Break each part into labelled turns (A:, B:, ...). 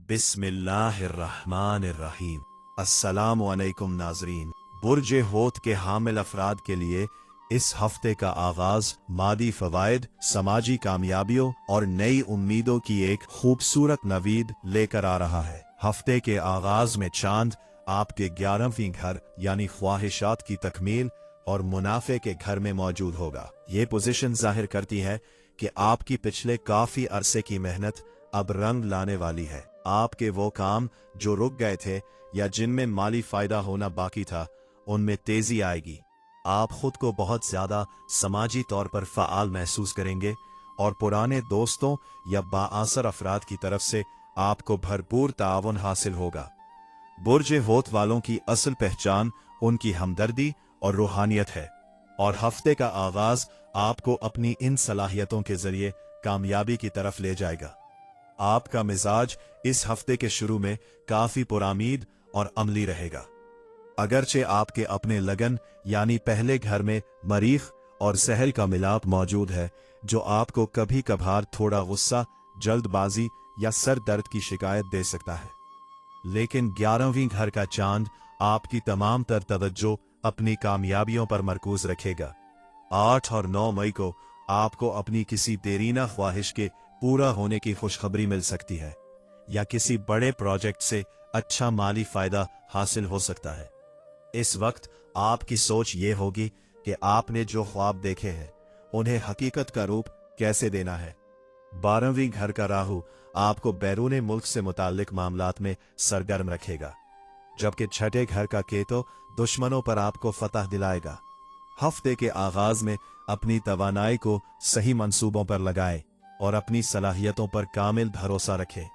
A: बिस्मिल्लाहिर्रहमानिर्रहीम। अस्सलामु अलैकुम नाज़रीन। बुर्ज होत के हामिल अफराद के लिए इस हफ्ते का आगाज मादी फवायद, समाजी कामयाबियों और नई उम्मीदों की एक खूबसूरत नवीद लेकर आ रहा है। हफ्ते के आगाज में चांद आपके 11वीं घर यानी ख्वाहिशात की तकमील और मुनाफे के घर में मौजूद होगा। ये पोजीशन जाहिर करती है कि आपकी पिछले काफी अरसे की मेहनत अब रंग लाने वाली है। आपके वो काम जो रुक गए थे या जिनमें माली फायदा होना बाकी था, उनमें तेजी आएगी। आप खुद को बहुत ज्यादा समाजी तौर पर फ़आल महसूस करेंगे और पुराने दोस्तों या बाआसर अफराद की तरफ से आपको भरपूर ताउन हासिल होगा। बुर्ज होत वालों की असल पहचान उनकी हमदर्दी और रूहानियत है और हफ्ते का आगाज आपको अपनी इन सलाहियतों के जरिए कामयाबी की तरफ ले जाएगा। आपका मिजाज इस हफ्ते के शुरू में काफी पुरामीद और अमली रहेगा। अगरचे आपके अपने लगन यानी पहले घर में मरीख और सहल का मिलाप मौजूद है, जो आपको कभी कभार थोड़ा गुस्सा, जल्दबाजी या सर दर्द की शिकायत दे सकता है। लेकिन 11वीं घर का चांद आपकी तमाम तर तवज्जो अपनी कामयाबियों पर मरकूज रखेगा। 8 और 9 मई को आपको अपनी किसी देरीना ख्वाहिश के पूरा होने की खुशखबरी मिल सकती है या किसी बड़े प्रोजेक्ट से अच्छा माली फायदा हासिल हो सकता है। इस वक्त आपकी सोच ये होगी कि आपने जो ख्वाब देखे हैं उन्हें हकीकत का रूप कैसे देना है। 12वीं घर का राहु आपको बैरून मुल्क से मुताल्लिक मामलात में सरगर्म रखेगा, जबकि छठे घर का केतु दुश्मनों पर आपको फतह दिलाएगा। हफ्ते के आगाज में अपनी तवानाई को सही मंसूबों पर लगाएं और अपनी सलाहियतों पर कामिल भरोसा रखें।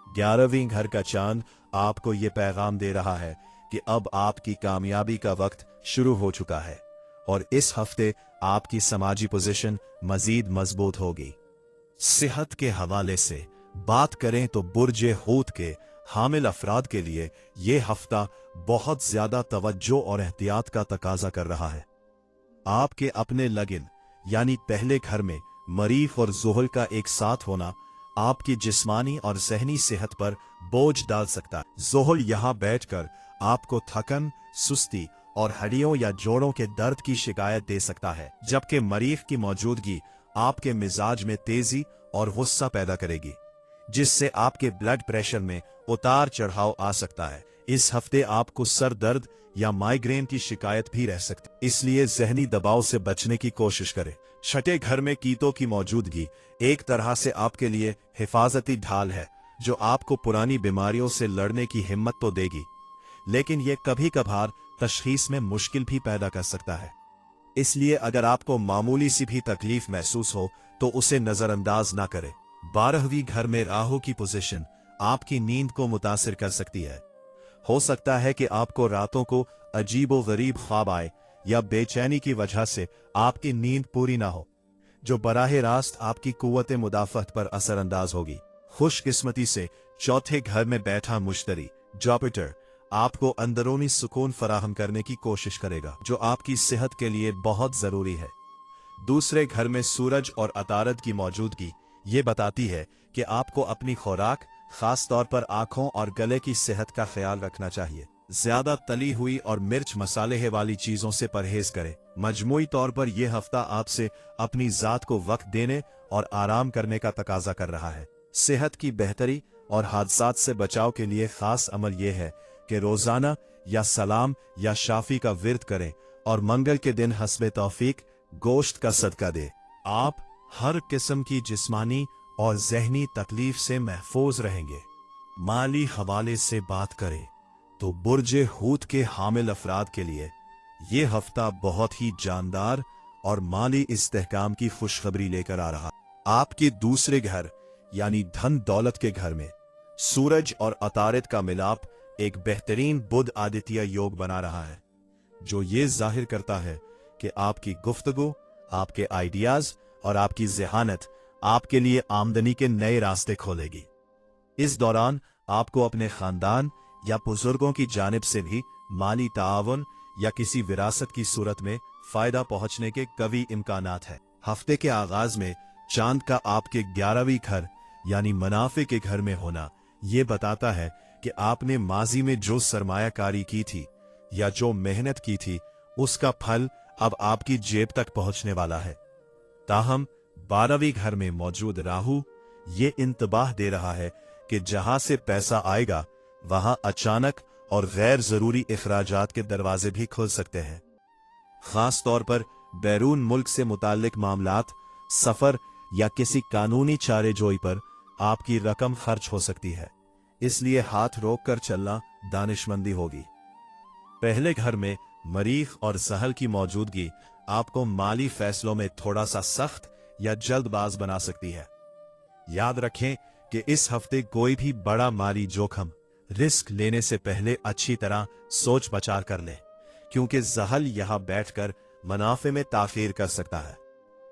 A: 11वीं घर का चांद आपको ये पैगाम दे रहा है कि अब आपकी कामयाबी का वक्त शुरू हो चुका है और इस हफ्ते आपकी समाजी पोजीशन मजीद मजबूत होगी। सेहत के हवाले से बात करें तो बुर्ज होत के हामिल अफराद के लिए यह हफ्ता बहुत ज्यादा तवज्जो और एहतियात का तकाजा कर रहा है। आपके अपने लगन यानी पहले घर में मरीख और ज़ुहल का एक साथ होना आपकी जिस्मानी और ज़हनी सेहत पर बोझ डाल सकता है। ज़ुहल यहाँ बैठकर आपको थकन, सुस्ती और हड्डियों या जोड़ों के दर्द की शिकायत दे सकता है, जबकि मरीख की मौजूदगी आपके मिजाज में तेजी और गुस्सा पैदा करेगी, जिससे आपके ब्लड प्रेशर में उतार चढ़ाव आ सकता है। इस हफ्ते आपको सर दर्द या माइग्रेन की शिकायत भी रह सकती, इसलिए जहनी दबाव से बचने की कोशिश करें। छठे घर में कीटों की मौजूदगी एक तरह से आपके लिए हिफाजती ढाल है, जो आपको पुरानी बीमारियों से लड़ने की हिम्मत तो देगी, लेकिन यह कभी कभार तशखीस में मुश्किल भी पैदा कर सकता है। इसलिए अगर आपको मामूली सी भी तकलीफ महसूस हो तो उसे नजरअंदाज ना करें। 12वीं घर में राहु की पोजीशन आपकी नींद को मुतासिर कर सकती है। हो सकता है कि आपको रातों को अजीबो गरीब ख्वाब आए या बेचैनी की वजह से आपकी नींद पूरी ना हो, जो बराह रास्त आपकी कुव्वत मुदाफत पर असरअंदाज होगी। खुशकिस्मती से चौथे घर में बैठा मुश्तरी जुपिटर आपको अंदरूनी सुकून फराहम करने की कोशिश करेगा, जो आपकी सेहत के लिए बहुत जरूरी है। दूसरे घर में सूरज और अतारद की मौजूदगी ये बताती है कि आपको अपनी खुराक, खास तौर पर आंखों और गले की सेहत का ख्याल रखना चाहिए। ज्यादा तली हुई और मिर्च मसाले वाली चीजों से परहेज करें। मजमूई तौर पर यह हफ्ता आपसे अपनी जात को वक्त देने और आराम करने का तकाजा कर रहा है। सेहत की बेहतरी और हादसात से बचाव के लिए खास अमल यह है कि रोजाना या सलाम या शाफी का विर्द करें और मंगल के दिन हस्बे तौफीक गोश्त का सदका दे। आप हर किस्म की जिस्मानी और जहनी तकलीफ से महफूज रहेंगे। माली हवाले से बात करें तो बुर्ज हूत के हामिल अफराद के लिए यह हफ्ता बहुत ही जानदार और माली इस्तेहकाम की खुशखबरी लेकर आ रहा। आपके दूसरे घर यानी धन दौलत के घर में सूरज और अतारिद का मिलाप एक बेहतरीन बुध आदित्य योग बना रहा है, जो ये जाहिर करता है कि आपकी गुफ्तगू, आपके आइडियाज और आपकी ज़हानत आपके लिए आमदनी के नए रास्ते खोलेगी। इस दौरान आपको अपने खानदान या बुजुर्गों की जानिब से भी माली ताआवुन या किसी विरासत की सूरत में फायदा पहुंचने के कवी इम्कानात है। हफ्ते के आगाज में चांद का आपके 11वीं घर यानी मुनाफे के घर में होना ये बताता है कि आपने माजी में जो सरमायाकारी की थी या जो मेहनत की थी उसका फल अब आपकी जेब तक पहुंचने वाला है। ताहम 12वीं घर में मौजूद राहु ये इंतबाह दे रहा है कि जहां से पैसा आएगा वहां अचानक और गैर जरूरी इखराजात के दरवाजे भी खुल सकते हैं। खास तौर पर बैरून मुल्क से मुताल्लिक मामलात, सफर या किसी कानूनी चारेजोई पर आपकी रकम खर्च हो सकती है, इसलिए हाथ रोक कर चलना दानिशमंदी होगी। पहले घर में मरीख और सहल की मौजूदगी आपको माली फैसलों में थोड़ा सा सख्त या जल्दबाज बना सकती है। याद रखें कि इस हफ्ते कोई भी बड़ा माली जोखम रिस्क लेने से पहले अच्छी तरह सोच विचार कर लें, क्योंकि जहल यहां बैठकर मुनाफे में ताखीर कर सकता है।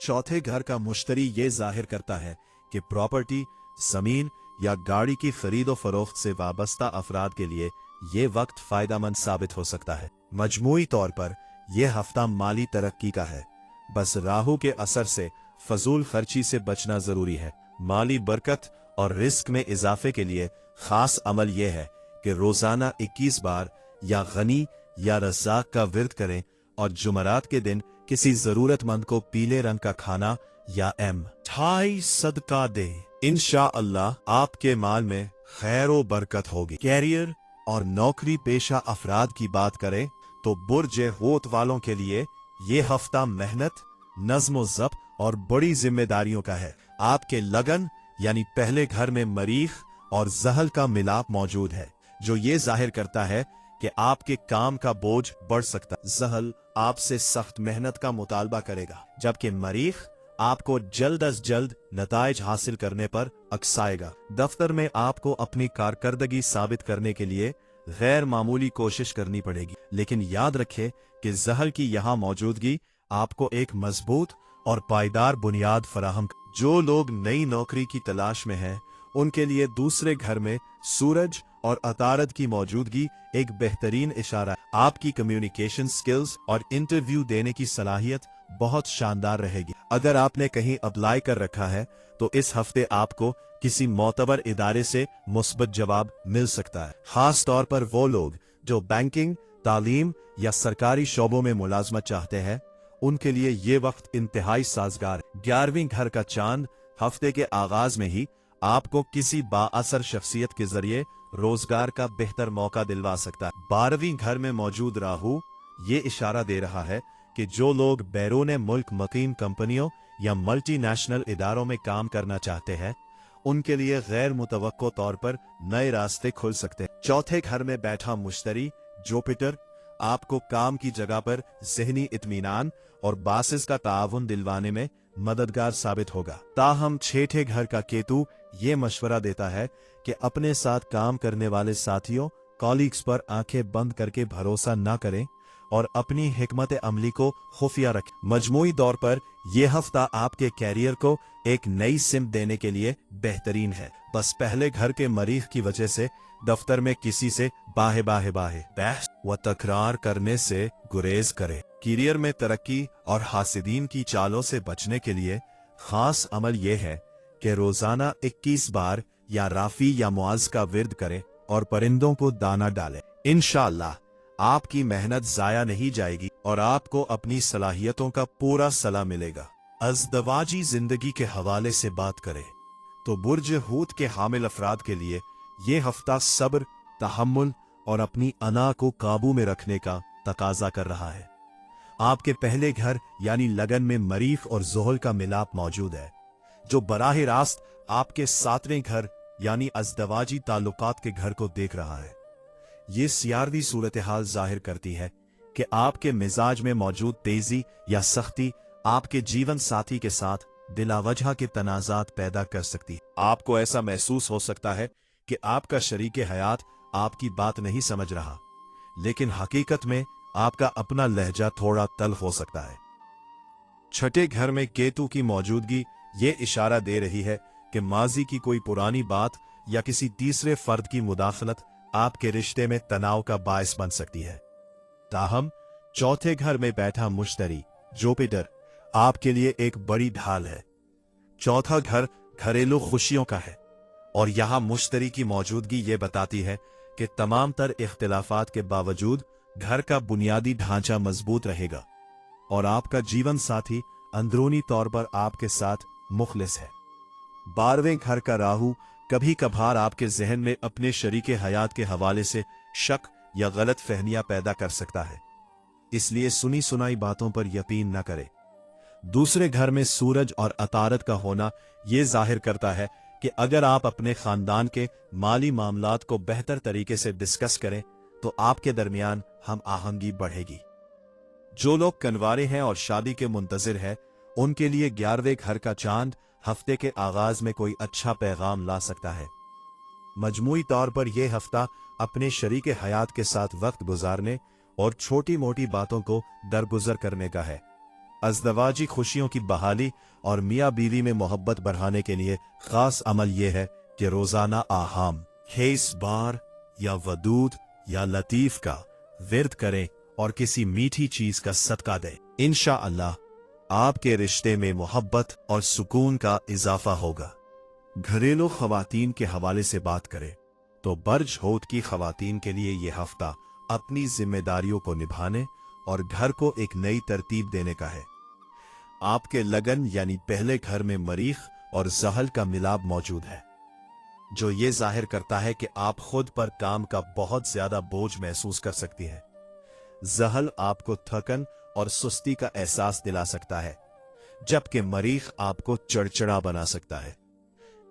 A: चौथे घर का मुश्तरी ये जाहिर करता है कि प्रॉपर्टी, जमीन या गाड़ी की खरीदो फरोख्त से वाबस्ता अफराद के लिए ये वक्त फायदेमंद साबित हो सकता है। मजमूई तौर पर यह हफ्ता माली तरक्की का है, बस राहु के असर से फजूल खर्ची से बचना जरूरी है। माली बरकत और रिस्क में इजाफे के लिए खास अमल यह है कि रोजाना 21 बार या गनी या रज़ाक का विर्द करें और जुमरात के दिन किसी जरूरतमंद को पीले रंग का खाना या मिठाई सदका दे। इंशाअल्लाह आपके माल में खैर व बरकत होगी। कैरियर और नौकरी पेशा अफराद की बात करें तो बुर्ज होत वालों के लिए ये हफ्ता मेहनत, नज्म ज़ब्त और बड़ी जिम्मेदारियों का है। आपके लगन यानी पहले घर में मरीख और जहल का मिलाप मौजूद है, जो ये जाहिर करता है कि आपके काम का बोझ बढ़ सकता है। जहल आपसे सख्त मेहनत का मुतालबा करेगा, जबकि मरीख आपको जल्द अज जल्द नताइज हासिल करने पर अक्साएगा। दफ्तर में आपको अपनी कारकर्दगी साबित करने के लिए गैर मामूली कोशिश करनी पड़ेगी, लेकिन याद रखें कि जहल की यहाँ मौजूदगी आपको एक मजबूत और पायदार बुनियाद फराहम। जो लोग नई नौकरी की तलाश में हैं, उनके लिए दूसरे घर में सूरज और अतारद की मौजूदगी एक बेहतरीन इशारा है। आपकी कम्युनिकेशन स्किल्स और इंटरव्यू देने की सलाहियत बहुत शानदार रहेगी। अगर आपने कहीं अप्लाई कर रखा है तो इस हफ्ते आपको किसी मोतबर इदारे से मुस्बत जवाब मिल सकता है। खास तौर पर वो लोग जो बैंकिंग, तालीम या सरकारी शोबों में मुलाजमत चाहते हैं, उनके लिए ये वक्त इंतहाई साजगार है। 11वीं घर का चांद हफ्ते के आगाज में ही आपको किसी बाअसर शख्सियत के जरिए रोजगार का बेहतर मौका दिलवा सकता है। 12वीं घर में मौजूद राहु ये इशारा दे रहा है कि जो लोग बैरून मुल्क मुकीम कंपनियों या मल्टीनेशनल इदारों में काम करना चाहते हैं, उनके लिए गैर मुतवक्को तौर पर नए रास्ते खुल सकते हैं। चौथे घर में बैठा मुश्तरी जुपिटर आपको काम की जगह पर ज़हनी इत्मीनान और बासिस का ताउन दिलवाने में मददगार साबित होगा। ताहम छठे घर का केतु ये मशवरा देता है कि अपने साथ काम करने वाले साथियों, कॉलीग्स पर आंखें बंद करके भरोसा न करें और अपनी हिकमत अमली को खुफिया रखें। मजमूई तौर पर यह हफ्ता आपके कैरियर को एक नई सिमत देने के लिए बेहतरीन है। बस पहले घर के मरीख की वजह से दफ्तर में किसी से बाहे बहस व तकरार करने से गुरेज करें। करियर में तरक्की और हासिदीन की चालों से बचने के लिए खास अमल यह है कि रोजाना 21 बार या राफी या मुआज का विर्द करें और परिंदों को दाना डालें। इंशाअल्लाह आपकी मेहनत जाया नहीं जाएगी और आपको अपनी सलाहियतों का पूरा सलाह मिलेगा। अज़दवाजी जिंदगी के हवाले से बात करें तो बुर्ज हूत के हामिल अफराद के लिए ये हफ्ता सब्र, तहम्मुल और अपनी अना को काबू में रखने का तकाजा कर रहा है। आपके पहले घर यानी लगन में मरीख और जोहल का मिलाप मौजूद है, जो बराह रास्त आपके 7वें घर यानी अज़दवाजी ताल्लुकात के घर को देख रहा है। ये सियारती सूरत हाल जाहिर करती है कि आपके मिजाज में मौजूद तेजी या सख्ती आपके जीवन साथी के साथ दिलावजह के तनाजात पैदा कर सकती है। आपको ऐसा महसूस हो सकता है कि आपका शरीके हयात आपकी बात नहीं समझ रहा, लेकिन हकीकत में आपका अपना लहजा थोड़ा तल्ख हो सकता है। छठे घर में केतु की मौजूदगी ये इशारा दे रही है कि माजी की कोई पुरानी बात या किसी तीसरे फर्द की मुदाखलत आपके रिश्ते में तनाव का बायस बन सकती है। ताहम चौथे घर में बैठा मुश्तरी जुपिटर आपके लिए एक बड़ी ढाल है। चौथा घर घरेलू खुशियों का है और यहाँ मुश्तरी की मौजूदगी ये बताती है कि तमाम तर इख्तिलाफात के बावजूद घर का बुनियादी ढांचा मजबूत रहेगा और आपका जीवन साथी अंदरूनी तौर पर आपके साथ मुखलिस है। 12वें घर का राहु कभी कभार आपके जहन में अपने शरीके हयात के हवाले से शक या गलत फहमियां पैदा कर सकता है, इसलिए सुनी सुनाई बातों पर यकीन न करें। दूसरे घर में सूरज और अतारत का होना यह जाहिर करता है कि अगर आप अपने खानदान के माली मामलात को बेहतर तरीके से डिस्कस करें तो आपके दरमियान हम आहंगी बढ़ेगी। जो लोग कनवारे हैं और शादी के मुंतजिर हैं, उनके लिए 11वें घर का चांद हफ्ते के आगाज में कोई अच्छा पैगाम ला सकता है। मजमूई तौर पर यह हफ्ता अपने शरीके हयात के साथ वक्त गुजारने और छोटी मोटी बातों को दरगुजर करने का है। अज़दवाजी खुशियों की बहाली और मियाँ बीवी में मोहब्बत बढ़ाने के लिए खास अमल यह है कि रोजाना आहाम, खेस बार या वदूद या लतीफ का विर्द करें और किसी मीठी चीज का सदका दें। इंशाअल्लाह आपके रिश्ते में मोहब्बत और सुकून का इजाफा होगा। घरेलू खवातीन के हवाले से बात करें तो बर्ज होत की खवातीन के लिए यह हफ्ता अपनी जिम्मेदारियों को निभाने और घर को एक नई तरतीब देने का है। आपके लगन यानी पहले घर में मरीख और जहल का मिलाप मौजूद है, जो ये जाहिर करता है कि आप खुद पर काम का बहुत ज्यादा बोझ महसूस कर सकती है। जहल आपको थकन और सुस्ती का एहसास दिला सकता है, जबकि मरीख आपको चिड़चिड़ा बना सकता है।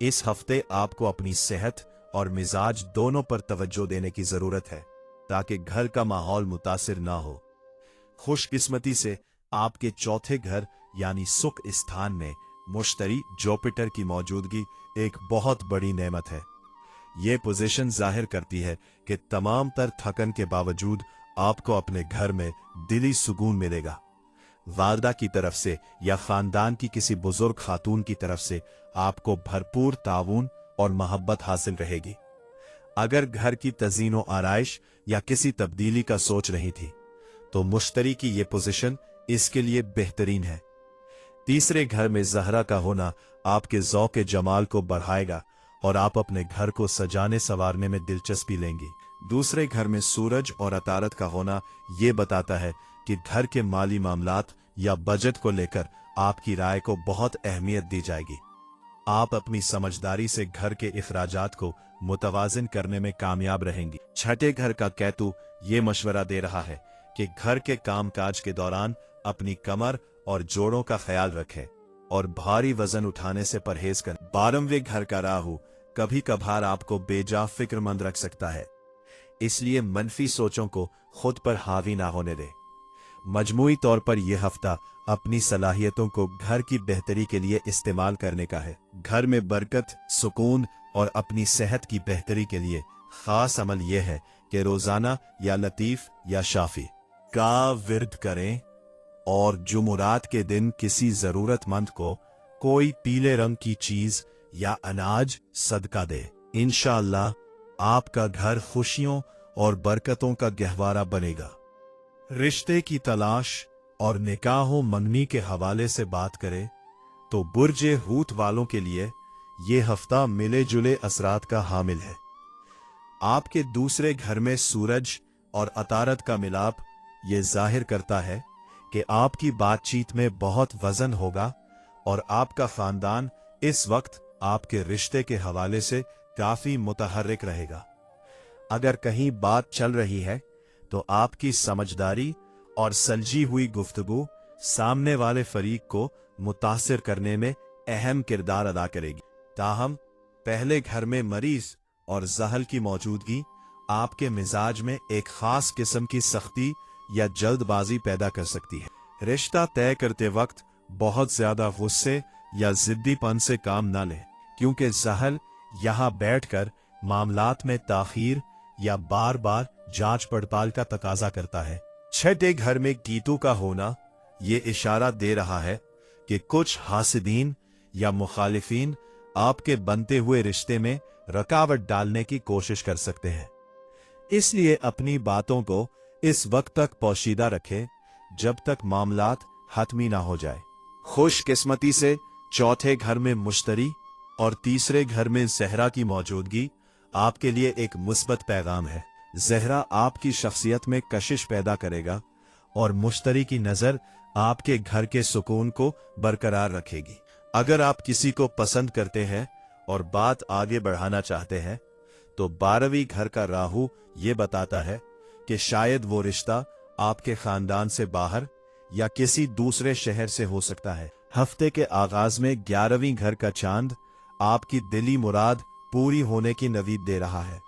A: इस हफ्ते आपको अपनी सेहत और मिजाज दोनों पर तवज्जो देने की जरूरत है ताकि घर का माहौल मुतासिर ना हो। खुशकिस्मती से आपके चौथे घर यानी सुख स्थान में मुश्तरी जुपिटर की मौजूदगी एक बहुत बड़ी नेमत है। यह पोजीशन जाहिर करती है कि तमाम तर थकन के बावजूद आपको अपने घर में दिली सुकून मिलेगा। वालदा की तरफ से या खानदान की किसी बुजुर्ग खातून की तरफ से आपको भरपूर ताउन और मोहब्बत हासिल रहेगी। अगर घर की तज़ीनो आराइश या किसी तब्दीली का सोच रही थी तो मुश्तरी की यह पोजीशन इसके लिए बेहतरीन है। तीसरे घर में ज़हरा का होना आपके ज़ौक़ जमाल को बढ़ाएगा और आप अपने घर को सजाने संवारने में दिलचस्पी लेंगी। दूसरे घर में सूरज और अतारत का होना यह बताता है कि घर के माली मामलात या बजट को लेकर आपकी राय को बहुत अहमियत दी जाएगी। आप अपनी समझदारी से घर के इखराजात को मुतवाजिन करने में कामयाब रहेंगी। छठे घर का केतु ये मशवरा दे रहा है कि घर के कामकाज के दौरान अपनी कमर और जोड़ों का ख्याल रखें और भारी वजन उठाने से परहेज करें। 12वें घर का राहु कभी कभार आपको बेजा फिक्रमंद रख सकता है, इसलिए मनफी सोचों को खुद पर हावी ना होने दें। मजमूई तौर पर यह हफ्ता अपनी सलाहियतों को घर की बेहतरी के लिए इस्तेमाल करने का है। घर में बरकत, सुकून और अपनी सेहत की बेहतरी के लिए खास अमल यह है कि रोजाना या लतीफ या शाफी का विर्द करें और जुमुरात के दिन किसी जरूरतमंद को कोई पीले रंग की चीज या अनाज सदका दे। इंशाअल्लाह आपका घर खुशियों और बरकतों का गहवारा बनेगा। रिश्ते की तलाश और निकाह मंगनी के हवाले से बात करें तो बुर्जे हूत वालों के लिए यह हफ्ता मिले जुले असरात का हामिल है। आपके दूसरे घर में सूरज और अतारत का मिलाप यह जाहिर करता है कि आपकी बातचीत में बहुत वजन होगा और आपका खानदान इस वक्त आपके रिश्ते के हवाले से काफी मुतहर्रिक रहेगा। अगर कहीं बात चल रही है तो आपकी समझदारी और सलझी हुई गुफ्तगू सामने वाले फरीक को मुतासिर करने में अहम किरदार अदा करेगी। ताहम पहले घर में मरीज और जहल की मौजूदगी आपके मिजाज में एक खास किस्म की सख्ती या जल्दबाजी पैदा कर सकती है। रिश्ता तय करते वक्त बहुत ज्यादा गुस्से या जिद्दीपन से काम न लें, क्योंकि जहल यहाँ बैठकर मामलात में ताखीर या बार बार जांच पड़ताल का तकाजा करता है। छठे घर में कीतु का होना ये इशारा दे रहा है कि कुछ हासिदीन या मुखालिफिन आपके बनते हुए रिश्ते में रुकावट डालने की कोशिश कर सकते हैं, इसलिए अपनी बातों को इस वक्त तक पोशीदा रखें जब तक मामलात हतमी ना हो जाए। खुशकिस्मती से चौथे घर में मुश्तरी और तीसरे घर में ज़हरा की मौजूदगी आपके लिए एक मुस्बत पैगाम है। ज़हरा आपकी शख्सियत में कशिश पैदा करेगा और मुश्तरी की नज़र आपके घर के सुकून को बरकरार रखेगी। अगर आप किसी को पसंद करते हैं और बात आगे बढ़ाना चाहते हैं तो 12वीं घर का राहु ये बताता है कि शायद वो रिश्ता आपके खानदान से बाहर या किसी दूसरे शहर से हो सकता है। हफ्ते के आगाज में 11वीं घर का चांद आपकी दिली मुराद पूरी होने की नवीद दे रहा है,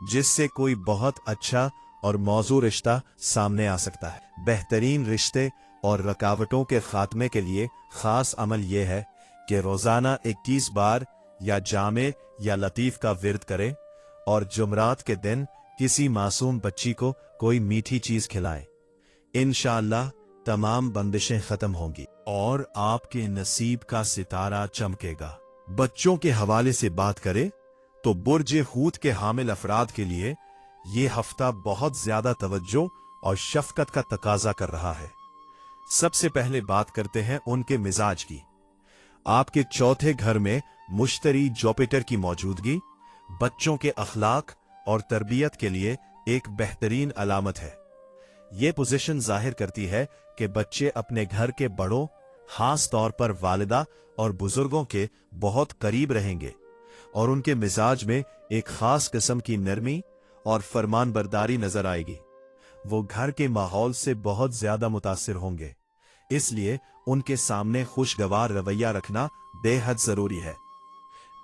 A: जिससे कोई बहुत अच्छा और मौजू रिश्ता सामने आ सकता है। बेहतरीन रिश्ते और रुकावटों के खात्मे के लिए खास अमल यह है कि रोजाना 21 बार या जामे या लतीफ का विर्द करें और जुमरात के दिन किसी मासूम बच्ची को कोई मीठी चीज खिलाएं। इंशाअल्लाह तमाम बंदिशें खत्म होंगी और आपके नसीब का सितारा चमकेगा। बच्चों के हवाले से बात करें तो बुर्ज हूत के हामिल अफराद के लिए ये हफ्ता बहुत ज्यादा तवज्जो और शफकत का तकाजा कर रहा है। सबसे पहले बात करते हैं उनके मिजाज की। आपके चौथे घर में मुश्तरी जुपिटर की मौजूदगी बच्चों के अखलाक और तरबियत के लिए एक बेहतरीन अलामत है। ये पोजीशन जाहिर करती है कि बच्चे अपने घर के बड़ों, खास तौर पर वालिदा और बुजुर्गों के बहुत करीब रहेंगे और उनके मिजाज में एक खास किस्म की नरमी और फरमानबरदारी नजर आएगी। वो घर के माहौल से बहुत ज्यादा मुतासिर होंगे, इसलिए उनके सामने खुशगवार रवैया रखना बेहद जरूरी है।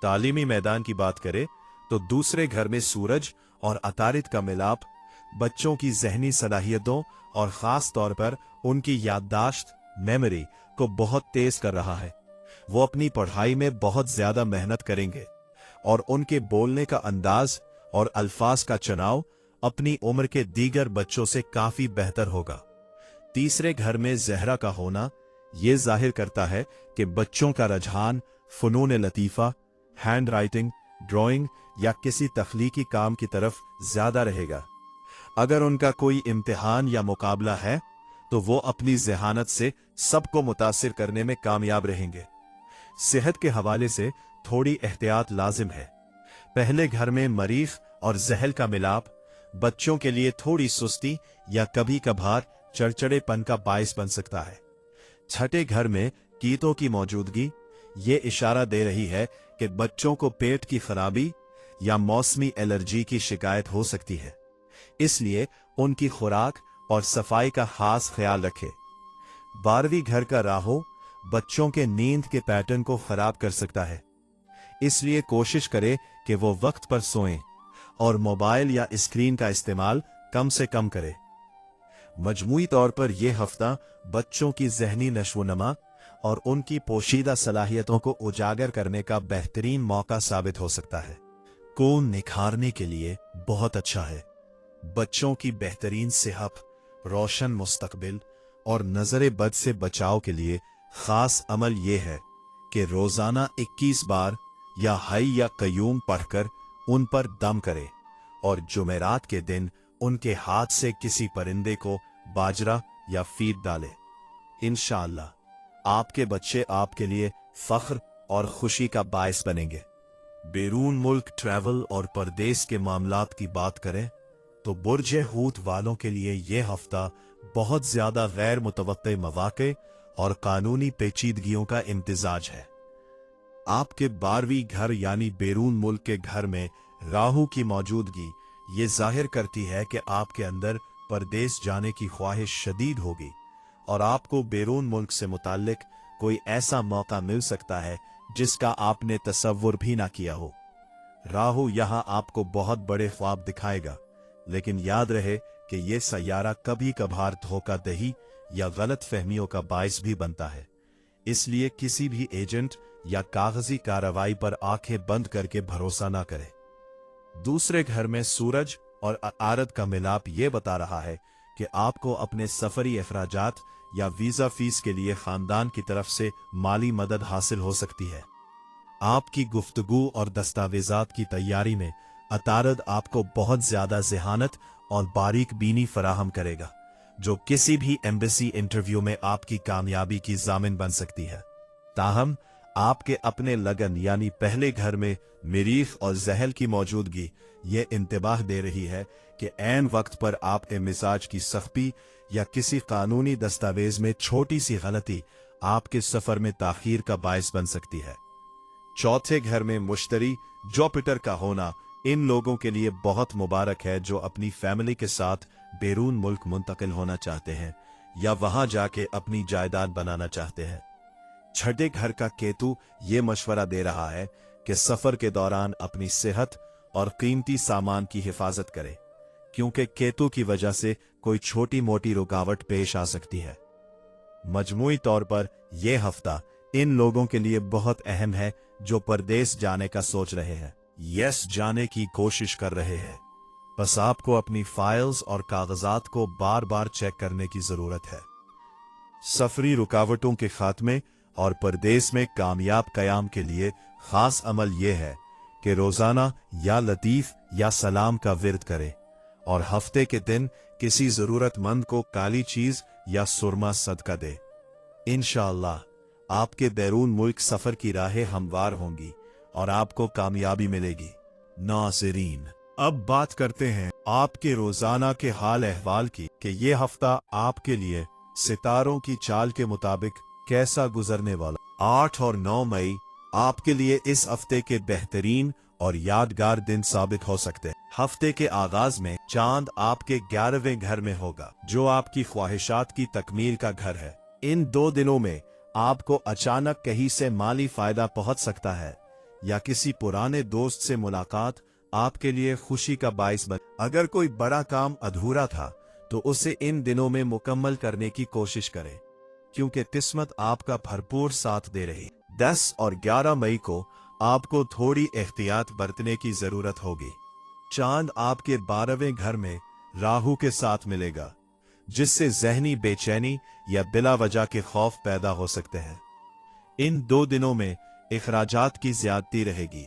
A: तालीमी मैदान की बात करें तो दूसरे घर में सूरज और अतारिद का मिलाप बच्चों की जहनी सलाहियतों और खास तौर पर उनकी याददाश्त मेमोरी को बहुत तेज कर रहा है। वो अपनी पढ़ाई में बहुत ज्यादा मेहनत करेंगे और उनके बोलने का अंदाज और अल्फाज का चुनाव अपनी उम्र के दीगर बच्चों से काफी बेहतर होगा। तीसरे घर में ज़हरा का होना ये जाहिर करता है कि बच्चों का रुझान फनून लतीफ़ा, हैंड राइटिंग, ड्राइंग या किसी तख्लीकी काम की तरफ ज्यादा रहेगा। अगर उनका कोई इम्तिहान या मुकाबला है तो वो अपनी ज़हानत से सबको मुतासिर करने में कामयाब रहेंगे। सेहत के हवाले से थोड़ी एहतियात लाजिम है। पहले घर में मरीख और जहल का मिलाप बच्चों के लिए थोड़ी सुस्ती या कभी कभार चड़चड़ेपन का बायस बन सकता है। छठे घर में कीटों की मौजूदगी ये इशारा दे रही है कि बच्चों को पेट की खराबी या मौसमी एलर्जी की शिकायत हो सकती है, इसलिए उनकी खुराक और सफाई का खास ख्याल रखें। 12वीं घर का राहु बच्चों के नींद के पैटर्न को खराब कर सकता है, इसलिए कोशिश करें कि वो वक्त पर सोएं और मोबाइल या स्क्रीन का इस्तेमाल कम से कम करें। मजमूई तौर पर यह हफ्ता बच्चों की जहनी नशोनमा और उनकी पोशीदा सलाहियतों को उजागर करने का बेहतरीन मौका साबित हो सकता है। को निखारने के लिए बहुत अच्छा है। बच्चों की बेहतरीन सेहत, रोशन मुस्तकबिल और नजर बद से बचाव के लिए खास अमल यह है कि रोजाना 21 बार या हई या कयूम पढ़कर उन पर दम करे और जुमेरात के दिन उनके हाथ से किसी परिंदे को बाजरा या फीड डाले। इंशाअल्लाह आपके बच्चे आपके लिए फख्र और खुशी का बायस बनेंगे। बैरून मुल्क ट्रैवल और परदेश के मामलात की बात करें तो बुर्ज हूत वालों के लिए यह हफ्ता बहुत ज्यादा गैर मुतवक्के मौके और कानूनी पेचीदगियों का इम्तिजाज है। आपके 12वीं घर यानी बैरून मुल्क के घर में राहु की मौजूदगी ये जाहिर करती है कि आपके अंदर परदेश जाने की ख्वाहिश शदीद होगी और आपको बैरून मुल्क से मुताल्लिक कोई ऐसा मौका मिल सकता है जिसका आपने तसव्वुर भी ना किया हो। राहु यहाँ आपको बहुत बड़े ख्वाब दिखाएगा, लेकिन याद रहे कि यह सैयारा कभी कभार धोखाधही या गलत फहमियों का बायस भी बनता है, इसलिए किसी भी एजेंट या कागजी कार्रवाई पर आंखें बंद करके भरोसा ना करें। दूसरे घर में सूरज और आरद का मिलाप ये बता रहा है कि आपको अपने सफरी अखराजात या वीजा फीस के लिए खानदान की तरफ से माली मदद हासिल हो सकती है। आपकी गुफ्तगू और दस्तावेजात की तैयारी में अतारद आपको बहुत ज्यादा ज़हानत और बारीक बीनी फराहम करेगा, जो किसी भी एम्बेसी इंटरव्यू में आपकी कामयाबी की जामिन बन सकती है। ताहम आपके अपने लगन यानी पहले घर में मरीख और जहल की मौजूदगी ये इंतबाह दे रही है कि ऐन वक्त पर आपके मिजाज की सख्ती या किसी कानूनी दस्तावेज में छोटी सी गलती आपके सफर में ताखीर का बायस बन सकती है। चौथे घर में मुश्तरी जुपिटर का होना इन लोगों के लिए बहुत मुबारक है जो अपनी फैमिली के साथ बैरून मुल्क मुंतकिल होना चाहते हैं या वहां जाके अपनी जायदाद बनाना चाहते हैं। छठे घर का केतु ये मशवरा दे रहा है कि सफर के दौरान अपनी सेहत और कीमती सामान की हिफाजत करें, क्योंकि केतु की वजह से कोई छोटी मोटी रुकावट पेश आ सकती है। मजमूई तौर पर यह हफ्ता इन लोगों के लिए बहुत अहम है जो परदेश जाने का सोच रहे हैं, यस जाने की कोशिश कर रहे हैं। बस आपको अपनी फाइल्स और कागजात को बार बार चेक करने की जरूरत है। सफरी रुकावटों के खात्मे और परदेश में कामयाब कयाम के लिए खास अमल यह है कि रोजाना या लतीफ या सलाम का विर्द करें और हफ्ते के दिन किसी जरूरतमंद को काली चीज या सुरमा सदका दे। इंशाअल्लाह आपके बैरून मुल्क सफर की राहें हमवार होंगी और आपको कामयाबी मिलेगी। नाज़रीन, अब बात करते हैं आपके रोजाना के हाल अहवाल की कि ये हफ्ता आपके लिए सितारों की चाल के मुताबिक कैसा गुजरने वाला। 8 और 9 मई आपके लिए इस हफ्ते के बेहतरीन और यादगार दिन साबित हो सकते हैं। हफ्ते के आगाज में चांद आपके 11वें घर में होगा जो आपकी ख्वाहिशात की तकमील का घर है। इन 2 दिनों में आपको अचानक कहीं से माली फायदा पहुंच सकता है या किसी पुराने दोस्त से मुलाकात आपके लिए खुशी का बाइस बन। अगर कोई बड़ा काम अधूरा था तो उसे इन दिनों में मुकम्मल करने की कोशिश करें, क्योंकि किस्मत आपका भरपूर साथ दे रही। 10 और 11 मई को आपको थोड़ी एहतियात बरतने की जरूरत होगी। चांद आपके 12वें घर में राहु के साथ मिलेगा, जिससे जहनी बेचैनी या बिला वजह के खौफ पैदा हो सकते हैं। इन 2 दिनों में इखराजात की ज्यादती रहेगी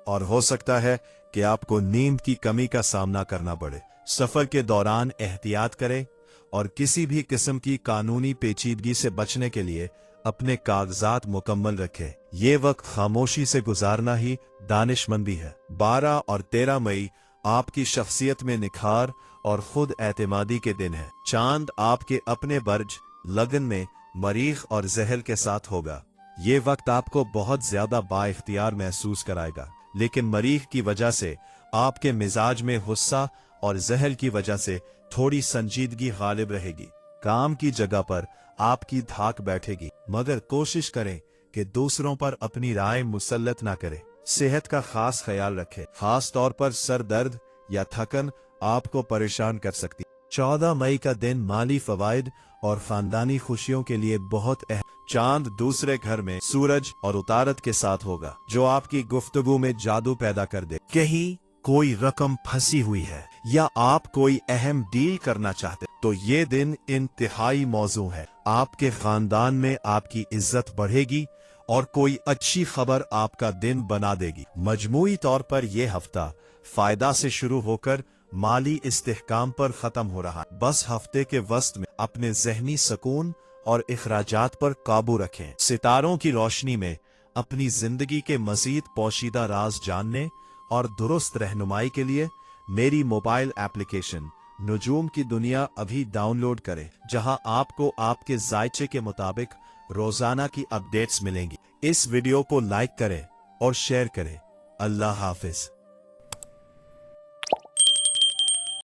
A: और हो सकता है कि आपको नींद की कमी का सामना करना पड़े। सफर के दौरान एहतियात करें और किसी भी किस्म की कानूनी पेचीदगी से बचने के लिए अपने कागजात मुकम्मल रखें। ये वक्त खामोशी से गुजारना ही दानिशमंदी है। 12 और 13 मई आपकी शख्सियत में निखार और खुद एतमादी के दिन है। चांद आपके अपने बर्ज लगन में मरीख और जहल के साथ होगा। ये वक्त आपको बहुत ज्यादा बाइख्तियार महसूस कराएगा, लेकिन मरीख की वजह से आपके मिजाज में गुस्सा और जहल की वजह से थोड़ी संजीदगी गालिब रहेगी। काम की जगह पर आपकी धाक बैठेगी, मगर कोशिश करें कि दूसरों पर अपनी राय मुसल्लत ना करें। सेहत का खास ख्याल रखें, खास तौर पर सर दर्द या थकन आपको परेशान कर सकती। 14 मई का दिन माली फवायद और खानदानी खुशियों के लिए बहुत अहम। चांद दूसरे घर में सूरज और उतारत के साथ होगा, जो आपकी गुफ्तगू में जादू पैदा कर दे। कहीं कोई रकम फंसी हुई है या आप कोई अहम डील करना चाहते तो ये दिन इंतहाई मौजू है। आपके खानदान में आपकी इज्जत बढ़ेगी और कोई अच्छी खबर आपका दिन बना देगी। मजमूई तौर पर यह हफ्ता फायदा से शुरू होकर माली इस्तेहकाम पर खत्म हो रहा है। बस हफ्ते के वस्त में अपने जहनी सुकून और इखराजात पर काबू रखें। सितारों की रोशनी में अपनी जिंदगी के मजीद पोशीदा राज जानने और दुरुस्त रहनुमाई के लिए मेरी मोबाइल एप्लीकेशन नुजूम की दुनिया अभी डाउनलोड करें, जहां आपको आपके जायचे के मुताबिक रोजाना की अपडेट्स मिलेंगी। इस वीडियो को लाइक करें और शेयर करें। अल्लाह हाफिज।